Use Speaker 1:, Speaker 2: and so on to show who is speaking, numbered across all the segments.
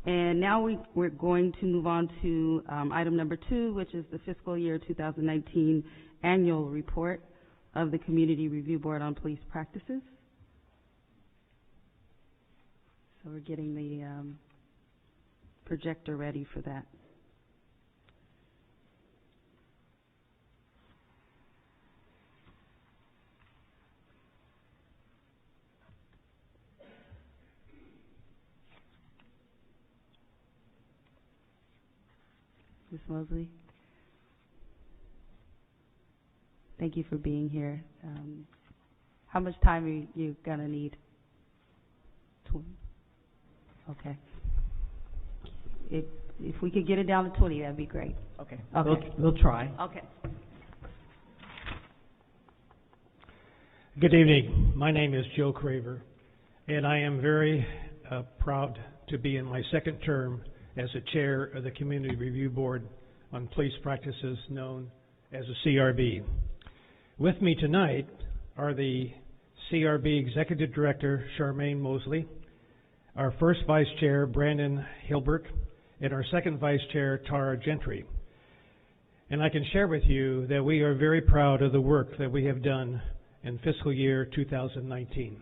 Speaker 1: And now we're going to move on to item number 2, which is the fiscal year 2019 annual report of the Community Review Board on Police Practices. So we're getting the projector ready for that. Ms. Mosley, thank you for being here. How much time are you gonna need? 20. Okay. If we could get it down to 20, that'd be great.
Speaker 2: Okay.
Speaker 1: Okay.
Speaker 2: We'll try.
Speaker 1: Okay.
Speaker 3: Good evening. My name is Joe Craver, and I am very proud to be in my second term as the chair of the Community Review Board on Police Practices, known as the CRB. With me tonight are the CRB Executive Director, Charmaine Mosley, our first Vice Chair, Brandon Hilbert, and our second Vice Chair, Tara Gentry. And I can share with you that we are very proud of the work that we have done in fiscal year 2019.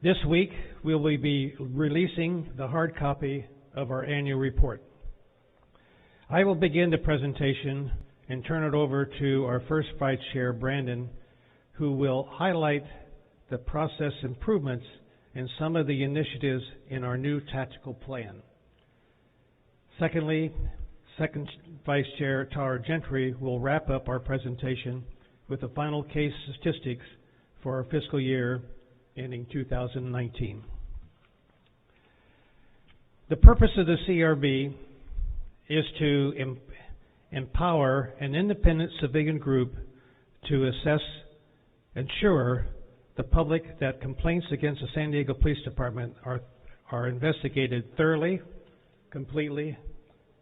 Speaker 3: This week, we will be releasing the hard copy of our annual report. I will begin the presentation and turn it over to our first Vice Chair, Brandon, who will highlight the process improvements and some of the initiatives in our new tactical plan. Secondly, second Vice Chair, Tara Gentry, will wrap up our presentation with the final case statistics for our fiscal year ending 2019. The purpose of the CRB is to empower an independent civilian group to ensure the public that complaints against the San Diego Police Department are investigated thoroughly, completely,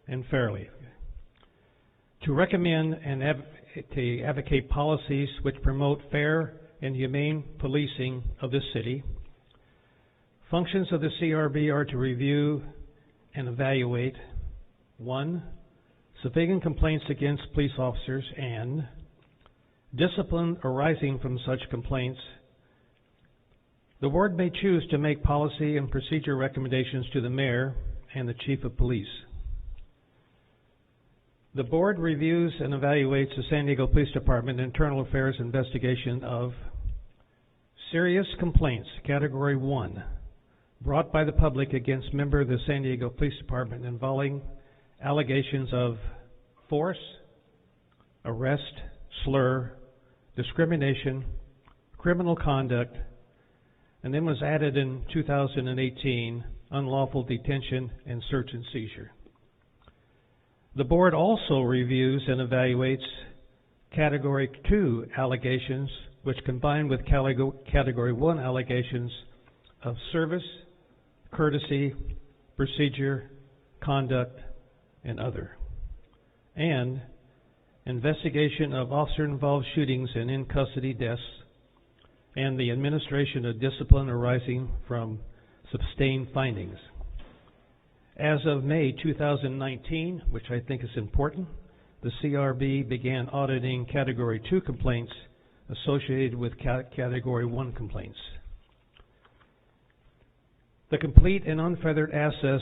Speaker 3: and fairly. To recommend and to advocate policies which promote fair and humane policing of this city. Functions of the CRB are to review and evaluate 1. Civilian complaints against police officers and discipline arising from such complaints. The board may choose to make policy and procedure recommendations to the mayor and the chief of police. The board reviews and evaluates the San Diego Police Department Internal Affairs investigation of serious complaints, Category 1, brought by the public against member of the San Diego Police Department involving allegations of force, arrest, slur, discrimination, criminal conduct, and then was added in 2018, unlawful detention and search and seizure. The board also reviews and evaluates Category 2 allegations, which combine with Category 1 allegations of service, courtesy, procedure, conduct, and other, and investigation of officer-involved shootings and in-custody deaths, and the administration of discipline arising from sustained findings. As of May 2019, which I think is important, the CRB began auditing Category 2 complaints associated with Category 1 complaints. The complete and unfettered access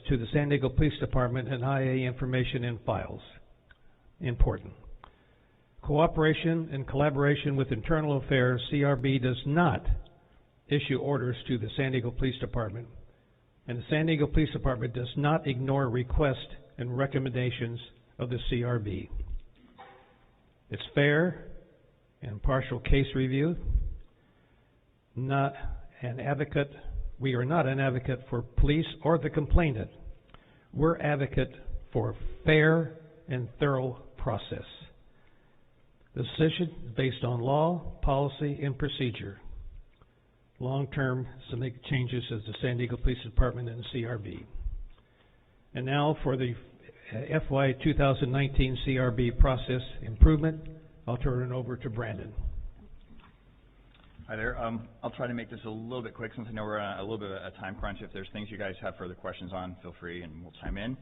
Speaker 3: to the San Diego Police Department and IA information and files. Important. Cooperation and collaboration with Internal Affairs, CRB does not issue orders to the San Diego Police Department, and the San Diego Police Department does not ignore requests and recommendations of the CRB. It's fair and impartial case review, not an advocate. We are not an advocate for police or the complainant. We're advocate for a fair and thorough process. The decision is based on law, policy, and procedure. Long-term, to make changes as the San Diego Police Department and the CRB. And now for the FY 2019 CRB process improvement, I'll turn it over to Brandon.
Speaker 2: Hi there. I'll try to make this a little bit quick since I know we're on a little bit of a time crunch. If there's things you guys have further questions on, feel free and we'll chime in.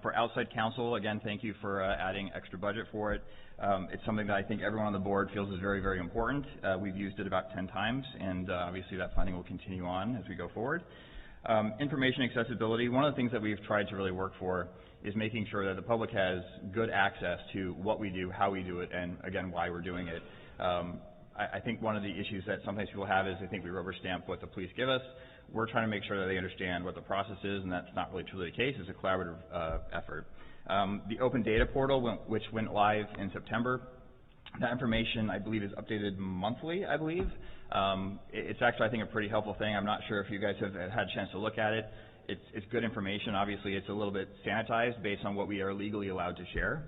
Speaker 2: For outside counsel, again, thank you for adding extra budget for it. It's something that I think everyone on the board feels is very, very important. We've used it about 10 times, and obviously that funding will continue on as we go forward. Information accessibility, one of the things that we've tried to really work for is making sure that the public has good access to what we do, how we do it, and again, why we're doing it. I think one of the issues that sometimes people have is they think we rubber stamp what the police give us. We're trying to make sure that they understand what the process is, and that's not really truly the case. It's a collaborative effort. The open data portal, which went live in September, that information, I believe, is updated monthly, I believe. It's actually, I think, a pretty helpful thing. I'm not sure if you guys have had a chance to look at it. It's good information. Obviously, it's a little bit sanitized based on what we are legally allowed to share.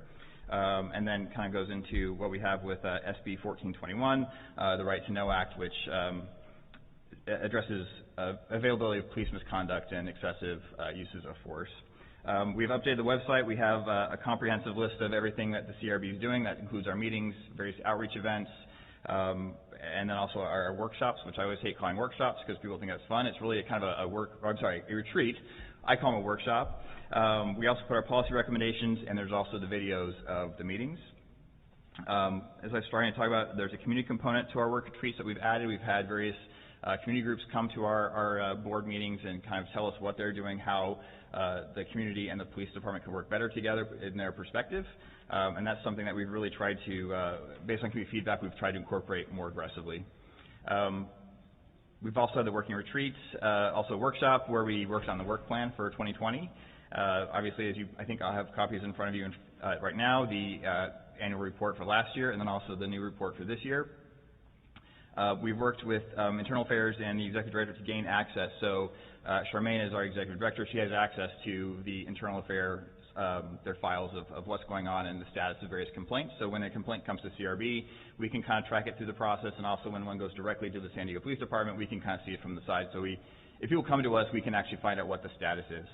Speaker 2: And then kind of goes into what we have with SB 1421, the Right to Know Act, which addresses availability of police misconduct and excessive uses of force. We've updated the website. We have a comprehensive list of everything that the CRB is doing. That includes our meetings, various outreach events, and then also our workshops, which I always hate calling workshops because people think that's fun. It's really a kind of a retreat. I call them a workshop. We also put our policy recommendations, and there's also the videos of the meetings. As I was starting to talk about, there's a community component to our work retreats that we've added. We've had various community groups come to our board meetings and kind of tell us what they're doing, how the community and the police department can work better together in their perspective. And that's something that we've really tried to, based on community feedback, we've tried to incorporate more aggressively. We've also had the working retreats, also a workshop where we worked on the work plan for 2020. Obviously, I think I'll have copies in front of you right now, the annual report for last year and then also the new report for this year. We've worked with Internal Affairs and the Executive Director to gain access. So Charmaine is our Executive Director. She has access to the Internal Affairs, their files of what's going on and the status of various complaints. So when a complaint comes to CRB, we can kind of track it through the process, and also when one goes directly to the San Diego Police Department, we can kind of see it from the side. So if people come to us, we can actually find out what the status is.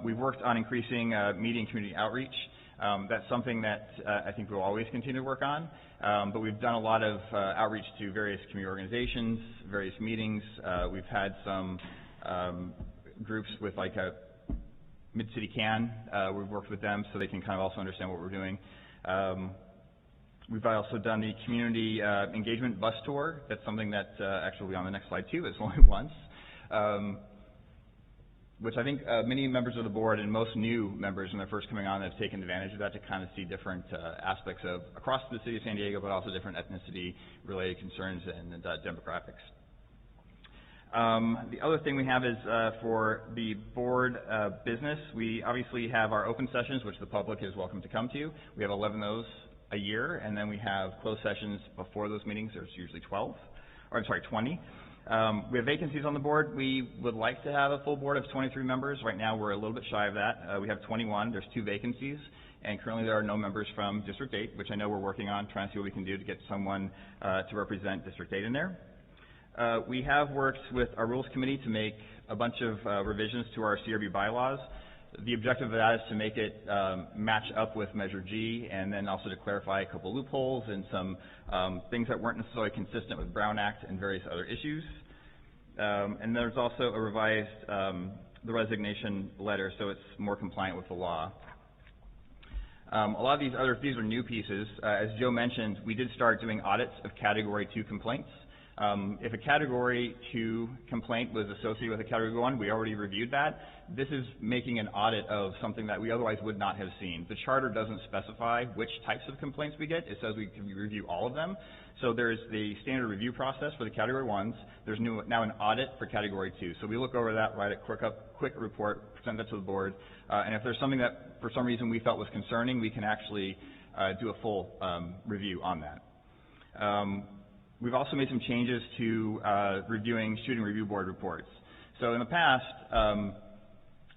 Speaker 2: We've worked on increasing media and community outreach. That's something that I think we'll always continue to work on, but we've done a lot of outreach to various community organizations, various meetings. We've had some groups with like a Mid-City Can. We've worked with them so they can kind of also understand what we're doing. We've also done the community engagement bus tour. That's something that actually will be on the next slide too. It's only once. Which I think many members of the board and most new members when they're first coming on have taken advantage of that to kind of see different aspects of across the city of San Diego, but also different ethnicity-related concerns and demographics. The other thing we have is for the board business, we obviously have our open sessions, which the public is welcome to come to. We have 11 of those a year, and then we have closed sessions before those meetings. There's usually 20. We have vacancies on the board. We would like to have a full board of 23 members. Right now we're a little bit shy of that. We have 21. There's 2 vacancies, and currently there are no members from District 8, which I know we're working on, trying to see what we can do to get someone to represent District 8 in there. We have worked with our Rules Committee to make a bunch of revisions to our CRB bylaws. The objective of that is to make it match up with Measure G, and then also to clarify a couple loopholes and some things that weren't necessarily consistent with Brown Act and various other issues. And there's also a revised the resignation letter, so it's more compliant with the law. A lot of these are new pieces. As Joe mentioned, we did start doing audits of Category 2 complaints. If a Category 2 complaint was associated with a Category 1, we already reviewed that. This is making an audit of something that we otherwise would not have seen. The charter doesn't specify which types of complaints we get. It says we can review all of them. So there's the standard review process for the Category 1s. There's now an audit for Category 2. So we look over that, write a quick report, present that to the board, and if there's something that for some reason we felt was concerning, we can actually do a full review on that. We've also made some changes to reviewing shooting review board reports. So in the past,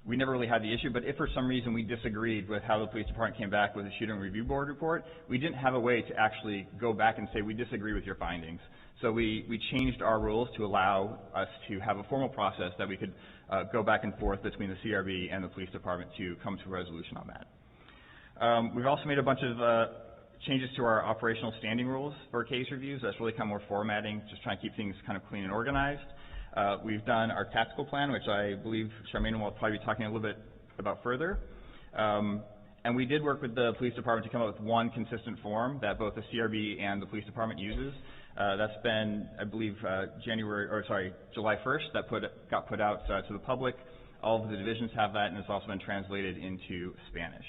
Speaker 2: we never really had the issue, but if for some reason we disagreed with how the police department came back with a shooting review board report, we didn't have a way to actually go back and say we disagree with your findings. So we changed our rules to allow us to have a formal process that we could go back and forth between the CRB and the police department to come to a resolution on that. We've also made a bunch of changes to our operational standing rules for case reviews. That's really kind of more formatting, just trying to keep things kind of clean and organized. We've done our tactical plan, which I believe Charmaine will probably be talking a little bit about further. And we did work with the police department to come up with one consistent form that both the CRB and the police department uses. That's been, I believe, July 1st that got put out to the public. All of the divisions have that, and it's also been translated into Spanish.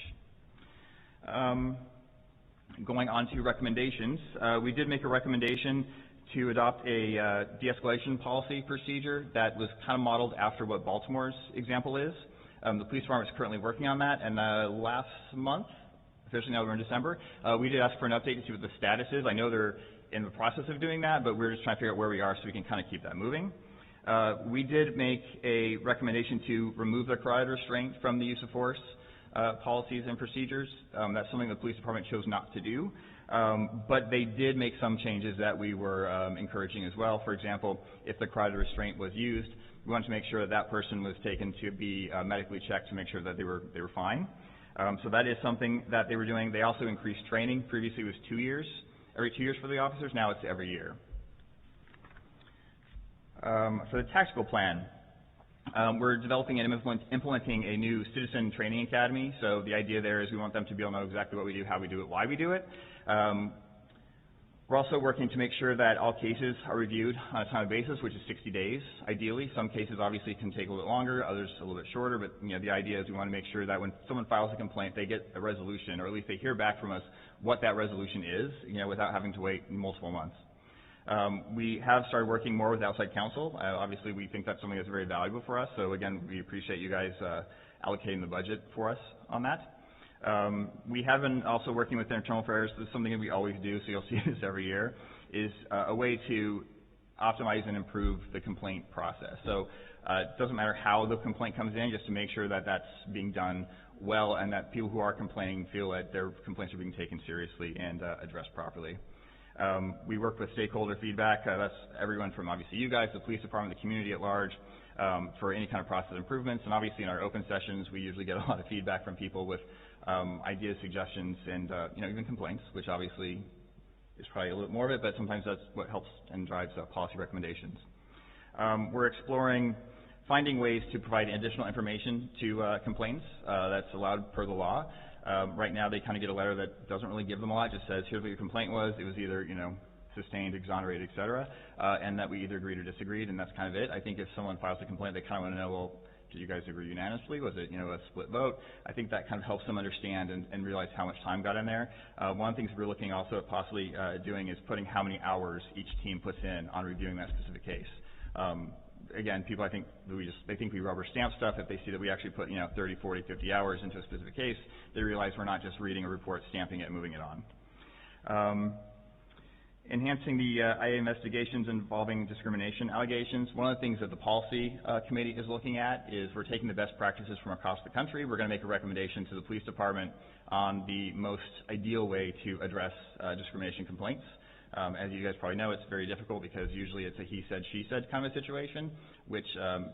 Speaker 2: Going on to recommendations, we did make a recommendation to adopt a de-escalation policy procedure that was kind of modeled after what Baltimore's example is. The police department is currently working on that, and last month, officially now we're in December, we did ask for an update to see what the status is. I know they're in the process of doing that, but we're just trying to figure out where we are so we can kind of keep that moving. We did make a recommendation to remove the carotid restraint from the use of force policies and procedures. That's something the police department chose not to do, but they did make some changes that we were encouraging as well. For example, if the carotid restraint was used, we wanted to make sure that that person was taken to be medically checked to make sure that they were fine. So that is something that they were doing. They also increased training. Previously it was 2 years, every 2 years for the officers. Now it's every year. For the tactical plan, we're developing and implementing a new citizen training academy. So the idea there is we want them to be able to know exactly what we do, how we do it, why we do it. We're also working to make sure that all cases are reviewed on a timely basis, which is 60 days, ideally. Some cases obviously can take a little bit longer, others a little bit shorter, but the idea is we want to make sure that when someone files a complaint, they get a resolution, or at least they hear back from us what that resolution is, without having to wait multiple months. We have started working more with outside counsel. Obviously, we think that's something that's very valuable for us. So again, we appreciate you guys allocating the budget for us on that. We have been also working with internal affairs. This is something that we always do, so you'll see this every year, is a way to optimize and improve the complaint process. So it doesn't matter how the complaint comes in, just to make sure that that's being done well and that people who are complaining feel that their complaints are being taken seriously and addressed properly. We work with stakeholder feedback. That's everyone from obviously you guys, the police department, the community at large, for any kind of process improvements. And obviously in our open sessions, we usually get a lot of feedback from people with ideas, suggestions, and even complaints, which obviously is probably a little more of it, but sometimes that's what helps and drives policy recommendations. We're exploring finding ways to provide additional information to complaints that's allowed per the law. Right now, they kind of get a letter that doesn't really give them a lot. It just says, here's what your complaint was. It was either, sustained, exonerated, et cetera, and that we either agreed or disagreed, and that's kind of it. I think if someone files a complaint, they kind of want to know, well, did you guys agree unanimously? Was it, a split vote? I think that kind of helps them understand and realize how much time got in there. One of the things we're looking also at possibly doing is putting how many hours each team puts in on reviewing that specific case. Again, people, I think, they think we rubber stamp stuff. If they see that we actually put, 30, 40, 50 hours into a specific case, they realize we're not just reading a report, stamping it, and moving it on. Enhancing the IA investigations involving discrimination allegations. One of the things that the policy committee is looking at is we're taking the best practices from across the country. We're going to make a recommendation to the police department on the most ideal way to address discrimination complaints. As you guys probably know, it's very difficult because usually it's a he said, she said kind of a situation, which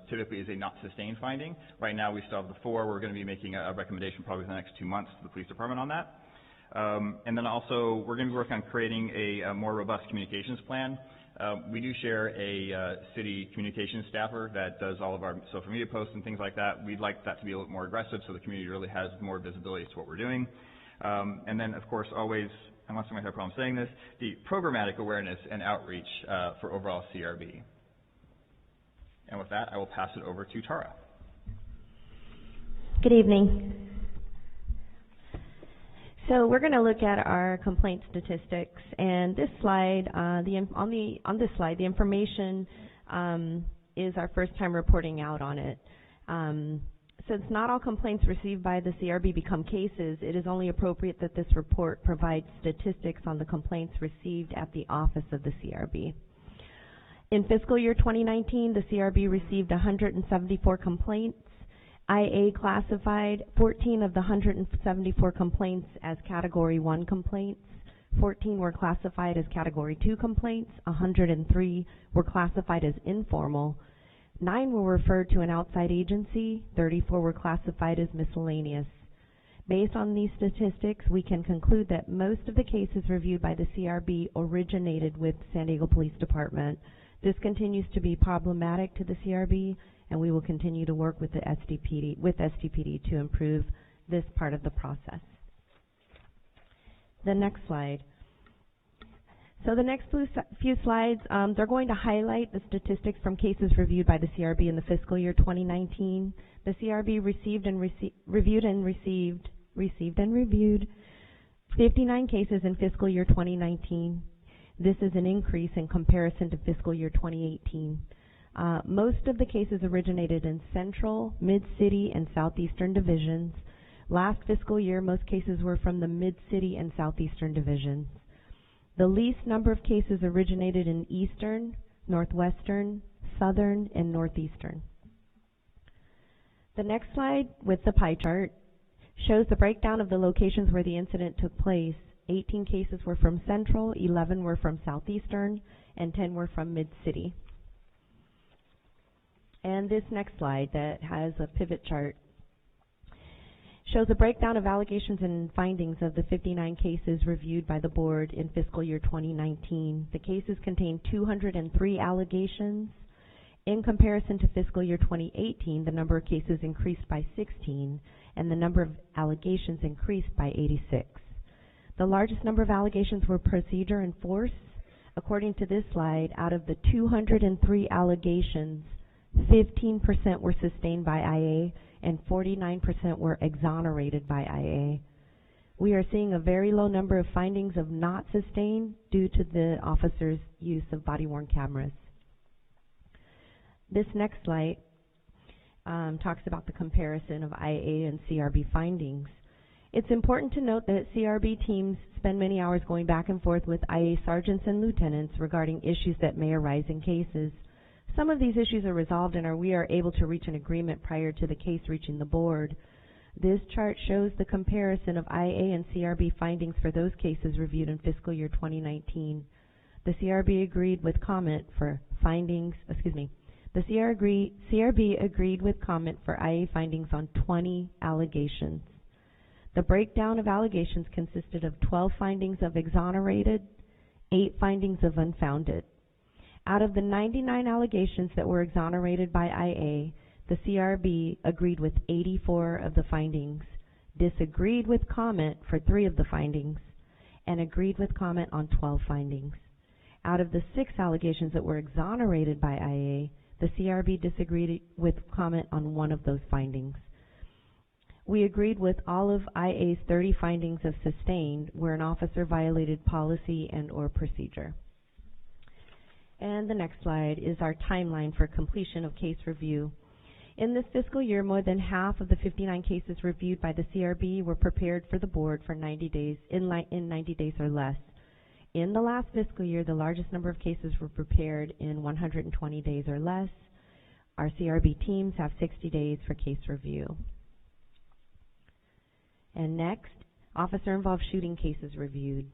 Speaker 2: typically is a not sustained finding. Right now we still have the 4. We're going to be making a recommendation probably in the next 2 months to the police department on that. And then also we're going to work on creating a more robust communications plan. We do share a city communications staffer that does all of our social media posts and things like that. We'd like that to be a little more aggressive so the community really has more visibility to what we're doing. And then, of course, always, unless someone has a problem saying this, the programmatic awareness and outreach for overall CRB. And with that, I will pass it over to Tara.
Speaker 4: Good evening. So we're going to look at our complaint statistics, and this slide, on this slide, the information is our first time reporting out on it. Since not all complaints received by the CRB become cases, it is only appropriate that this report provides statistics on the complaints received at the office of the CRB. In fiscal year 2019, the CRB received 174 complaints. IA classified 14 of the 174 complaints as Category 1 complaints. 14 were classified as Category 2 complaints. 103 were classified as informal. 9 were referred to an outside agency. 34 were classified as miscellaneous. Based on these statistics, we can conclude that most of the cases reviewed by the CRB originated with San Diego Police Department. This continues to be problematic to the CRB, and we will continue to work with the SDPD to improve this part of the process. The next slide. So the next few slides, they're going to highlight the statistics from cases reviewed by the CRB in the fiscal year 2019. The CRB reviewed 59 cases in fiscal year 2019. This is an increase in comparison to fiscal year 2018. Most of the cases originated in Central, Mid-City, and Southeastern divisions. Last fiscal year, most cases were from the Mid-City and Southeastern divisions. The least number of cases originated in Eastern, Northwestern, Southern, and Northeastern. The next slide with the pie chart shows the breakdown of the locations where the incident took place. 18 cases were from Central, 11 were from Southeastern, and 10 were from Mid-City. And this next slide that has a pivot chart shows a breakdown of allegations and findings of the 59 cases reviewed by the board in fiscal year 2019. The cases contain 203 allegations. In comparison to fiscal year 2018, the number of cases increased by 16, and the number of allegations increased by 86. The largest number of allegations were procedure and force. According to this slide, out of the 203 allegations, 15% were sustained by IA, and 49% were exonerated by IA. We are seeing a very low number of findings of not sustained due to the officer's use of body-worn cameras. This next slide talks about the comparison of IA and CRB findings. It's important to note that CRB teams spend many hours going back and forth with IA sergeants and lieutenants regarding issues that may arise in cases. Some of these issues are resolved and we are able to reach an agreement prior to the case reaching the board. This chart shows the comparison of IA and CRB findings for those cases reviewed in fiscal year 2019. The CRB agreed with comment for findings, the CRB agreed with comment for IA findings on 20 allegations. The breakdown of allegations consisted of 12 findings of exonerated, 8 findings of unfounded. Out of the 99 allegations that were exonerated by IA, the CRB agreed with 84 of the findings, disagreed with comment for 3 of the findings, and agreed with comment on 12 findings. Out of the 6 allegations that were exonerated by IA, the CRB disagreed with comment on 1 of those findings. We agreed with all of IA's 30 findings of sustained where an officer violated policy and or procedure. And the next slide is our timeline for completion of case review. In this fiscal year, more than half of the 59 cases reviewed by the CRB were prepared for the board for 90 days, in 90 days or less. In the last fiscal year, the largest number of cases were prepared in 120 days or less. Our CRB teams have 60 days for case review. And next, officer-involved shooting cases reviewed.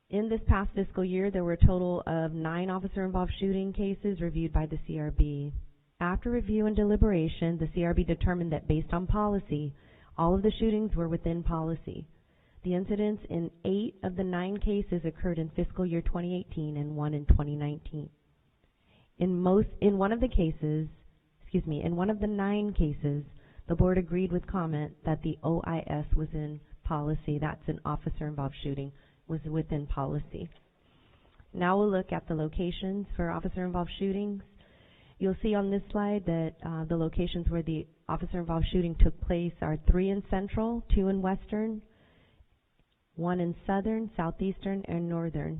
Speaker 4: In this past fiscal year, there were a total of 9 officer-involved shooting cases reviewed by the CRB. After review and deliberation, the CRB determined that based on policy, all of the shootings were within policy. The incidents in 8 of the 9 cases occurred in fiscal year 2018 and 1 in 2019. In one of the 9 cases, the board agreed with comment that the OIS was in policy. That's an officer-involved shooting, was within policy. Now we'll look at the locations for officer-involved shootings. You'll see on this slide that the locations where the officer-involved shooting took place are 3 in Central, 2 in Western, 1 in Southern, Southeastern, and Northern.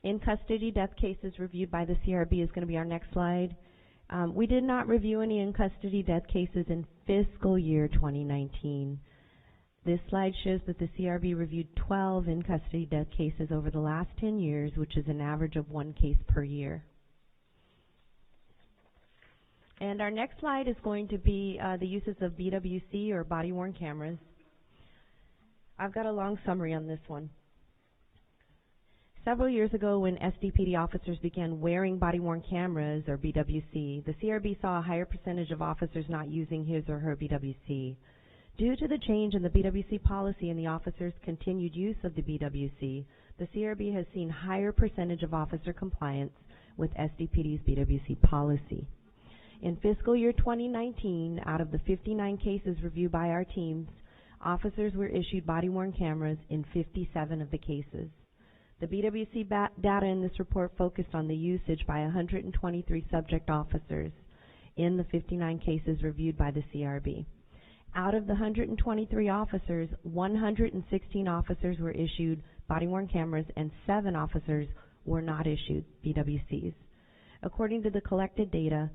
Speaker 4: In custody death cases reviewed by the CRB is going to be our next slide. We did not review any in custody death cases in fiscal year 2019. This slide shows that the CRB reviewed 12 in custody death cases over the last 10 years, which is an average of 1 case per year. And our next slide is going to be the uses of BWC, or body-worn cameras. I've got a long summary on this one. Several years ago, when SDPD officers began wearing body-worn cameras, or BWC, the CRB saw a higher percentage of officers not using his or her BWC. Due to the change in the BWC policy and the officers' continued use of the BWC, the CRB has seen higher percentage of officer compliance with SDPD's BWC policy. In fiscal year 2019, out of the 59 cases reviewed by our teams, officers were issued body-worn cameras in 57 of the cases. The BWC data in this report focused on the usage by 123 subject officers in the 59 cases reviewed by the CRB. Out of the 123 officers, 116 officers were issued body-worn cameras and 7 officers were not issued BWCs. According to the collected data,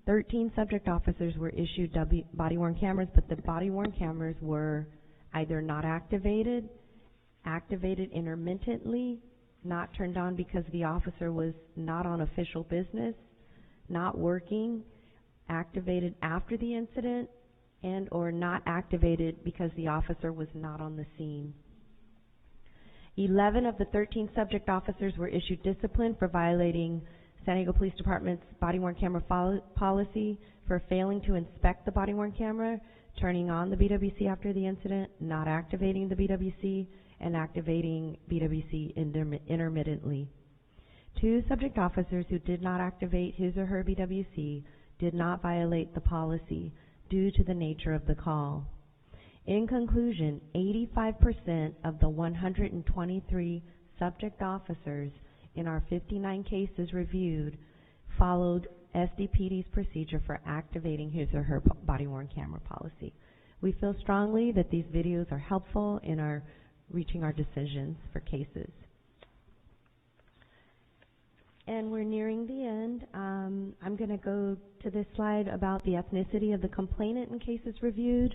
Speaker 4: 13 subject officers were issued body-worn cameras, but the body-worn cameras were either not activated, activated intermittently, not turned on because the officer was not on official business, not working, activated after the incident, and or not activated because the officer was not on the scene. 11 of the 13 subject officers were issued discipline for violating San Diego Police Department's body-worn camera policy for failing to inspect the body-worn camera, turning on the BWC after the incident, not activating the BWC, and activating BWC intermittently. 2 subject officers who did not activate his or her BWC did not violate the policy due to the nature of the call. In conclusion, 85% of the 123 subject officers in our 59 cases reviewed followed SDPD's procedure for activating his or her body-worn camera policy. We feel strongly that these videos are helpful in our reaching our decisions for cases. And we're nearing the end. I'm going to go to this slide about the ethnicity of the complainant in cases reviewed.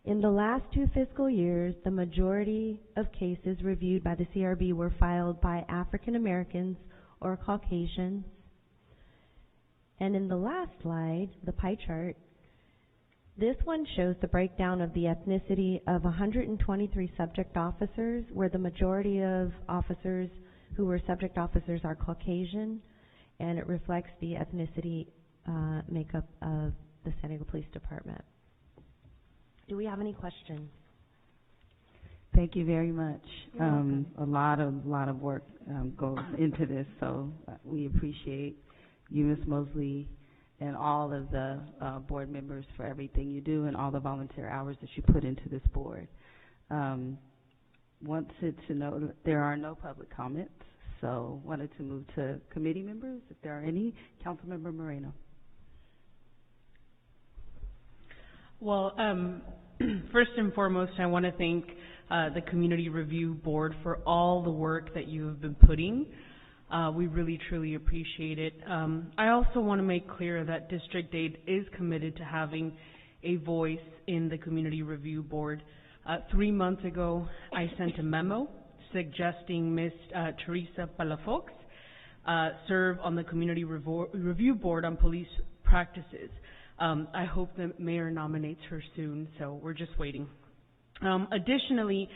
Speaker 4: In the last 2 fiscal years, the majority of cases reviewed by the CRB were filed by African Americans or Caucasians. And in the last slide, the pie chart, this one shows the breakdown of the ethnicity of 123 subject officers, where the majority of officers who were subject officers are Caucasian, and it reflects the ethnicity makeup of the San Diego Police Department. Do we have any questions?
Speaker 1: Thank you very much. A lot of work goes into this, so we appreciate you, Ms. Mosley, and all of the board members for everything you do and all the volunteer hours that you put into this board. Wanted to know there are no public comments, so wanted to move to committee members, if there are any. Councilmember Moreno.
Speaker 5: Well, first and foremost, I want to thank the Community Review Board for all the work that you have been putting. We really, truly appreciate it. I also want to make clear that District 8 is committed to having a voice in the Community Review Board. 3 months ago, I sent a memo suggesting Ms. Teresa Palafox serve on the Community Review Board on police practices. I hope the mayor nominates her soon, so we're just waiting. Additionally,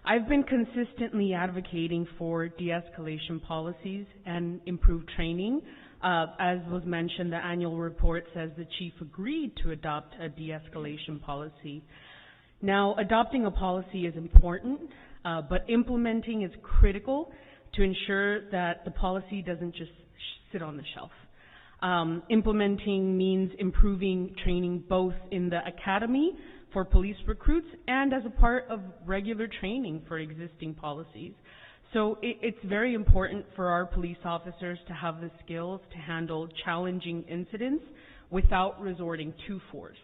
Speaker 5: I've been consistently advocating for de-escalation policies and improved training. As was mentioned, the annual report says the chief agreed to adopt a de-escalation policy. Now, adopting a policy is important, but implementing is critical to ensure that the policy doesn't just sit on the shelf. Implementing means improving training both in the academy for police recruits and as a part of regular training for existing policies. So it's very important for our police officers to have the skills to handle challenging incidents without resorting to force.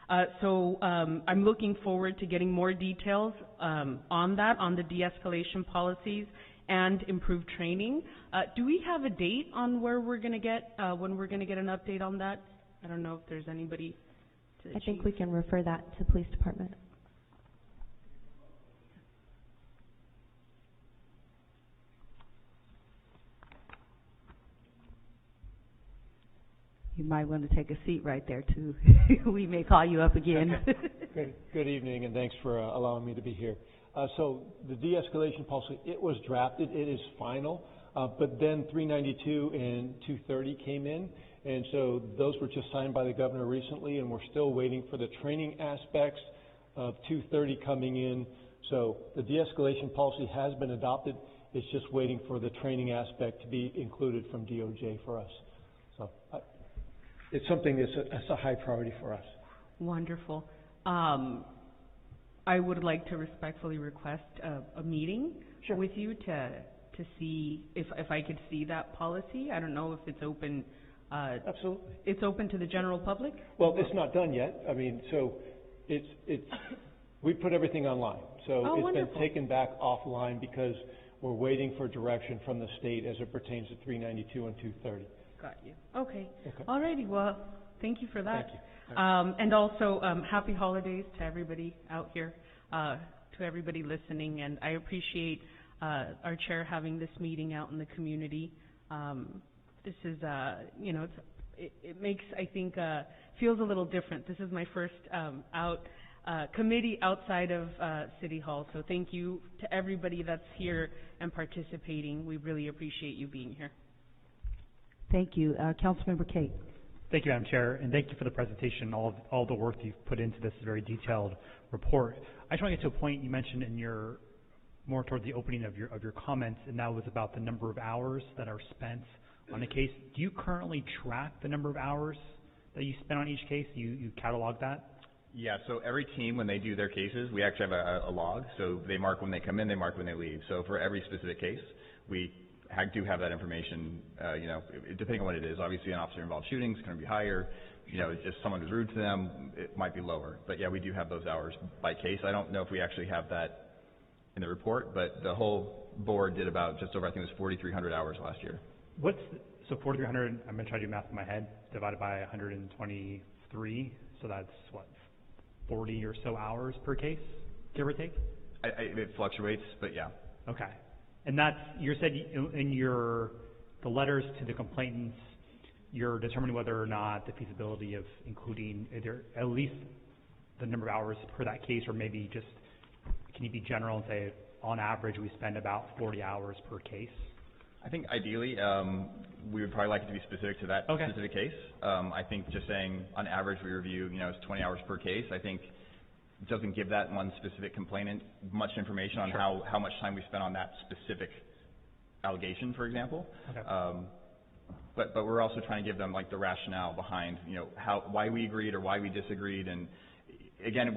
Speaker 5: I'm looking forward to getting more details on that, on the de-escalation policies and improved training. Do we have a date on where we're going to get, when we're going to get an update on that? I don't know if there's anybody.
Speaker 4: I think we can refer that to the police department.
Speaker 1: You might want to take a seat right there, too. We may call you up again.
Speaker 6: Good evening, and thanks for allowing me to be here. So the de-escalation policy, it was drafted, it is final, but then 392 and 230 came in, and so those were just signed by the governor recently, and we're still waiting for the training aspects of 230 coming in. So the de-escalation policy has been adopted. It's just waiting for the training aspect to be included from DOJ for us. So it's something that's a high priority for us.
Speaker 5: Wonderful. I would like to respectfully request a meeting with you to see if I could see that policy. I don't know if it's open.
Speaker 6: Absolutely.
Speaker 5: It's open to the general public?
Speaker 6: Well, it's not done yet. I mean, so we put everything online. So it's
Speaker 5: wonderful.
Speaker 6: been taken back offline because we're waiting for direction from the state as it pertains to 392 and 230.
Speaker 5: Got you. Okay.
Speaker 6: Okay.
Speaker 5: All righty. Well, thank you for that.
Speaker 6: Thank you.
Speaker 5: And also, happy holidays to everybody out here, to everybody listening. And I appreciate our chair having this meeting out in the community. This is, it makes, I think, feels a little different. This is my first committee outside of City Hall. So thank you to everybody that's here and participating. We really appreciate you being here.
Speaker 1: Thank you. Councilmember Kate.
Speaker 7: Thank you, Madam Chair, and thank you for the presentation, all the work you've put into this very detailed report. I just want to get to a point you mentioned in your, more toward the opening of your comments, and that was about the number of hours that are spent on a case. Do you currently track the number of hours that you spend on each case? You catalog that?
Speaker 2: Yeah, so every team, when they do their cases, we actually have a log. So they mark when they come in, they mark when they leave. So for every specific case, we do have that information, depending on what it is. Obviously, an officer-involved shooting is going to be higher. If someone was rude to them, it might be lower. But yeah, we do have those hours by case. I don't know if we actually have that in the report, but the whole board did about just over, I think it was 4,300 hours last year.
Speaker 7: So 4,300, I'm going to try to do math in my head, divided by 123, so that's what, 40 or so hours per case, give or take?
Speaker 2: It fluctuates, but yeah. Okay.
Speaker 7: And that's, you said in the letters to the complainants, you're determining whether or not the feasibility of including either at least the number of hours per that case, or maybe just, can you be general and say, on average, we spend about 40 hours per case?
Speaker 2: I think ideally, we would probably like it to be specific to that specific case. I think just saying on average we review, it's 20 hours per case, I think doesn't give that one specific complainant much information on how much time we spent on that specific allegation, for example.
Speaker 7: Okay.
Speaker 2: But we're also trying to give them like the rationale behind, why we agreed or why we disagreed. And again,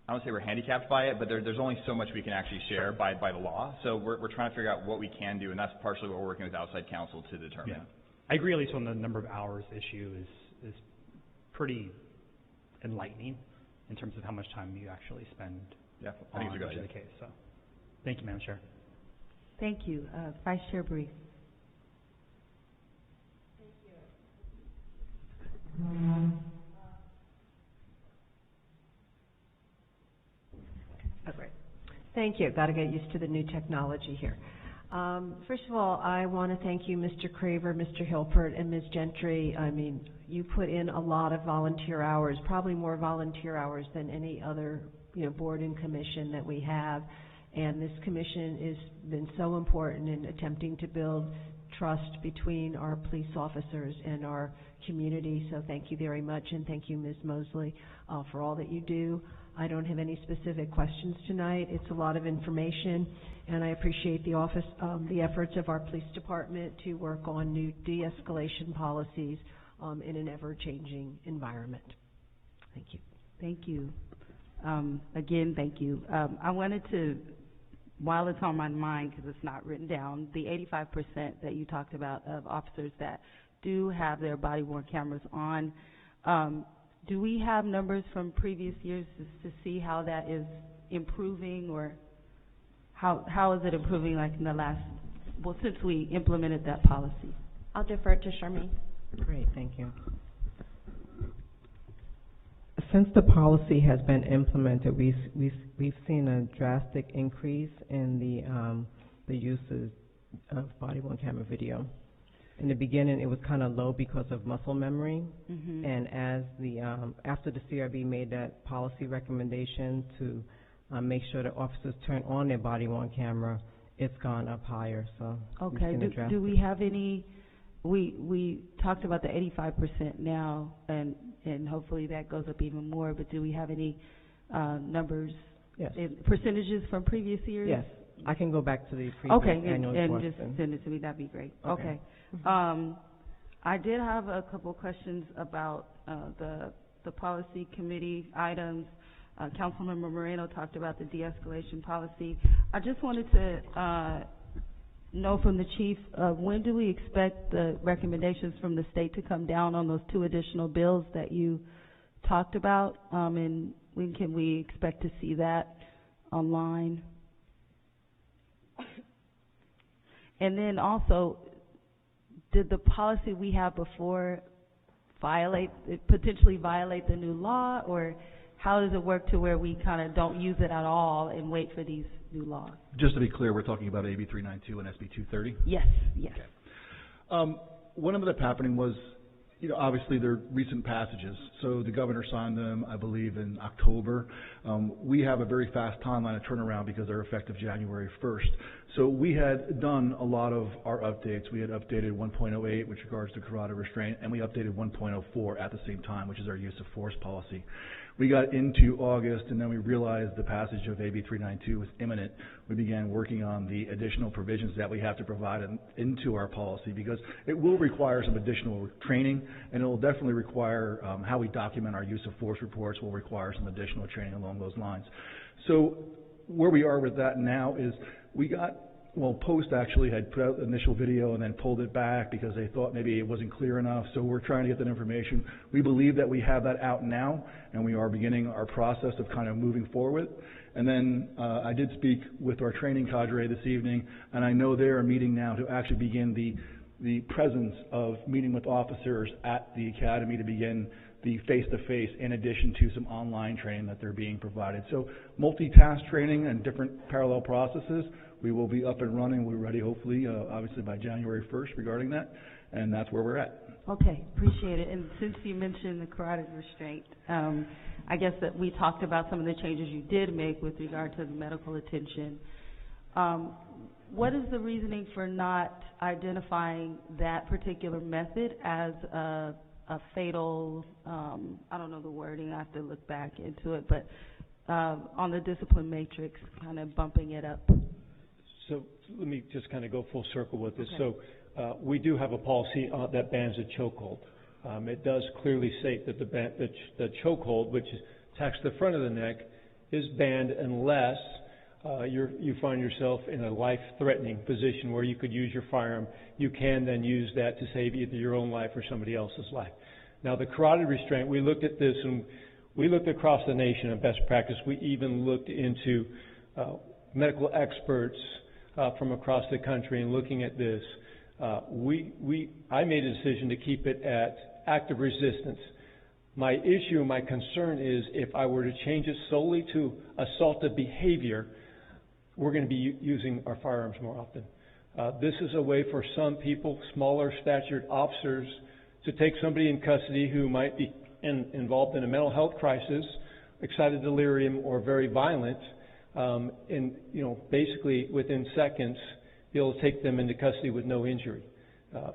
Speaker 2: I don't say we're handicapped by it, but there's only so much we can actually share by the law. So we're trying to figure out what we can do, and that's partially what we're working with outside counsel to determine.
Speaker 7: Yeah. I agree, at least on the number of hours issue is pretty enlightening in terms of how much time you actually spend on each of the case. So, thank you, Madam Chair.
Speaker 1: Thank you. Vice Chair Bree. Thank you.
Speaker 8: Oh, great. Thank you. Got to get used to the new technology here. First of all, I want to thank you, Mr. Craver, Mr. Hilpert, and Ms. Gentry. I mean, you put in a lot of volunteer hours, probably more volunteer hours than any other, board and commission that we have. And this commission has been so important in attempting to build trust between our police officers and our community. So thank you very much, and thank you, Ms. Mosley, for all that you do. I don't have any specific questions tonight. It's a lot of information, and I appreciate the efforts of our police department to work on new de-escalation policies in an ever-changing environment. Thank you.
Speaker 1: Thank you. Again, thank you. I wanted to, while it's on my mind, because it's not written down, the 85% that you talked about of officers that do have their body-worn cameras on, do we have numbers from previous years to see how that is improving, or how is it improving, like in the last, since we implemented that policy?
Speaker 4: I'll defer to Charmaine.
Speaker 9: Great, thank you. Since the policy has been implemented, we've seen a drastic increase in the uses of body-worn camera video. In the beginning, it was kind of low because of muscle memory, and as after the CRB made that policy recommendation to make sure that officers turn on their body-worn camera, it's gone up higher, so we've
Speaker 1: Okay,
Speaker 9: seen a drastic.
Speaker 1: do we have any, we talked about the 85% now, and hopefully that goes up even more, but do we have any numbers,
Speaker 9: Yes.
Speaker 1: Percentages from previous years?
Speaker 9: Yes, I can go back to the previous annual
Speaker 1: and
Speaker 9: report.
Speaker 1: just send it to me, that'd be great.
Speaker 9: Okay.
Speaker 1: I did have a couple questions about the policy committee items. Councilmember Moreno talked about the de-escalation policy. I just wanted to know from the chief, when do we expect the recommendations from the state to come down on those 2 additional bills that you talked about, and when can we expect to see that online? And then also, did the policy we have before potentially violate the new law, or how does it work to where we kind of don't use it at all and wait for these new laws?
Speaker 10: Just to be clear, we're talking about AB 392 and SB 230?
Speaker 1: Yes, yes.
Speaker 10: Okay. What ended up happening was, obviously they're recent passages, so the governor signed them, I believe, in October. We have a very fast timeline of turnaround because they're effective January 1st. So we had done a lot of our updates. We had updated 1.08, which regards to carotid restraint, and we updated 1.04 at the same time, which is our use of force policy. We got into August, and then we realized the passage of AB 392 was imminent. We began working on the additional provisions that we have to provide into our policy, because it will require some additional training, and it will definitely require how we document our use of force reports will require some additional training along those lines. So where we are with that now is Post actually had put out the initial video and then pulled it back because they thought maybe it wasn't clear enough, so we're trying to get that information. We believe that we have that out now, and we are beginning our process of kind of moving forward. And then I did speak with our training cadre this evening, and I know they're meeting now to actually begin the presence of meeting with officers at the academy to begin the face-to-face in addition to some online training that they're being provided. So multitask training and different parallel processes. We will be up and running. We're ready, hopefully, obviously by January 1st regarding that, and that's where we're at.
Speaker 1: Okay, appreciate it. And since you mentioned the carotid restraint, I guess that we talked about some of the changes you did make with regard to the medical attention. What is the reasoning for not identifying that particular method as a fatal, I don't know the wording, I have to look back into it, but on the discipline matrix, kind of bumping it up?
Speaker 6: So let me just kind of go full circle with this.
Speaker 1: Okay.
Speaker 6: So we do have a policy that bans a chokehold. It does clearly state that the chokehold, which attacks the front of the neck, is banned unless you find yourself in a life-threatening position where you could use your firearm. You can then use that to save either your own life or somebody else's life. Now, the carotid restraint, we looked at this and we looked across the nation at best practice. We even looked into medical experts from across the country and looking at this. I made a decision to keep it at active resistance. My issue, my concern is if I were to change it solely to assaultive behavior, we're going to be using our firearms more often. This is a way for some people, smaller statured officers, to take somebody in custody who might be involved in a mental health crisis, excited delirium, or very violent, and basically within seconds, be able to take them into custody with no injury.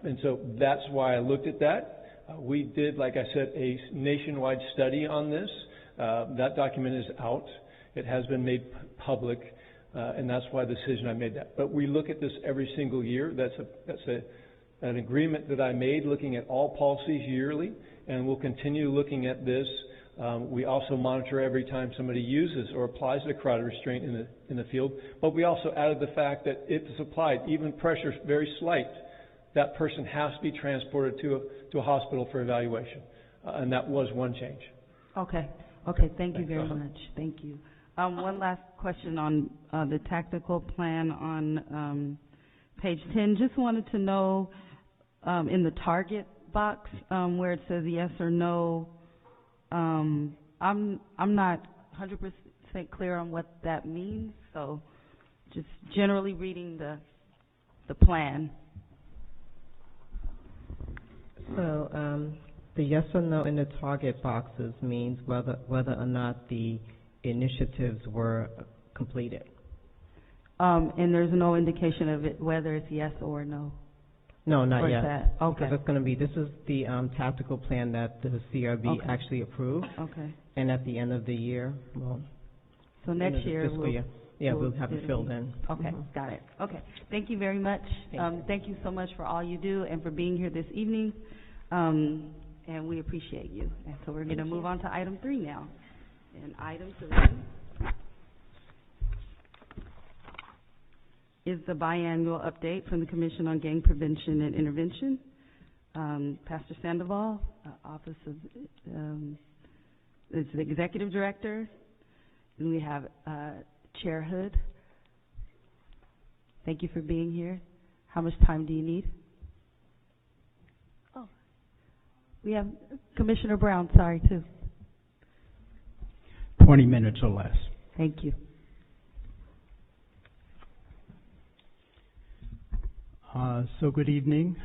Speaker 6: And so that's why I looked at that. We did, like I said, a nationwide study on this. That document is out. It has been made public, and that's why the decision I made that. But we look at this every single year. That's an agreement that I made, looking at all policies yearly, and we'll continue looking at this. We also monitor every time somebody uses or applies the carotid restraint in the field. But we also added the fact that if it's applied, even pressure very slight, that person has to be transported to a hospital for evaluation. And that was one change.
Speaker 1: Okay, thank you very much. Thank you. One last question on the tactical plan on page 10. Just wanted to know in the target box where it says yes or no, I'm not 100% clear on what that means, so just generally reading the plan.
Speaker 9: So the yes or no in the target boxes means whether or not the initiatives were completed.
Speaker 1: And there's no indication of it, whether it's yes or no?
Speaker 9: No, not
Speaker 1: Or is
Speaker 9: yet.
Speaker 1: that, okay,
Speaker 9: Because it's gonna be, this is the, tactical plan that the CRB
Speaker 1: Okay.
Speaker 9: actually approved,
Speaker 1: okay.
Speaker 9: and at the end of the year, well,
Speaker 1: So
Speaker 9: end of
Speaker 1: next
Speaker 9: the
Speaker 1: year,
Speaker 9: fiscal
Speaker 1: we'll.
Speaker 9: year. Yeah, we'll have it
Speaker 1: it'll
Speaker 9: filled
Speaker 1: be-
Speaker 9: in.
Speaker 1: Okay,
Speaker 9: Mhm.
Speaker 1: got it. Okay, thank you very much.
Speaker 9: Thank you.
Speaker 1: Thank you so much for all you do and for being here this evening. And we appreciate you. And so we're gonna move on to item 3 now. And item 3 is the biannual update from the Commission on Gang Prevention and Intervention. Pastor Sandoval, Office of, is the Executive Director. And we have, Chair Hood. Thank you for being here. How much time do you need? Oh, we have Commissioner Brown, sorry, too.
Speaker 11: 20 minutes or less.
Speaker 1: Thank you.
Speaker 11: So good evening.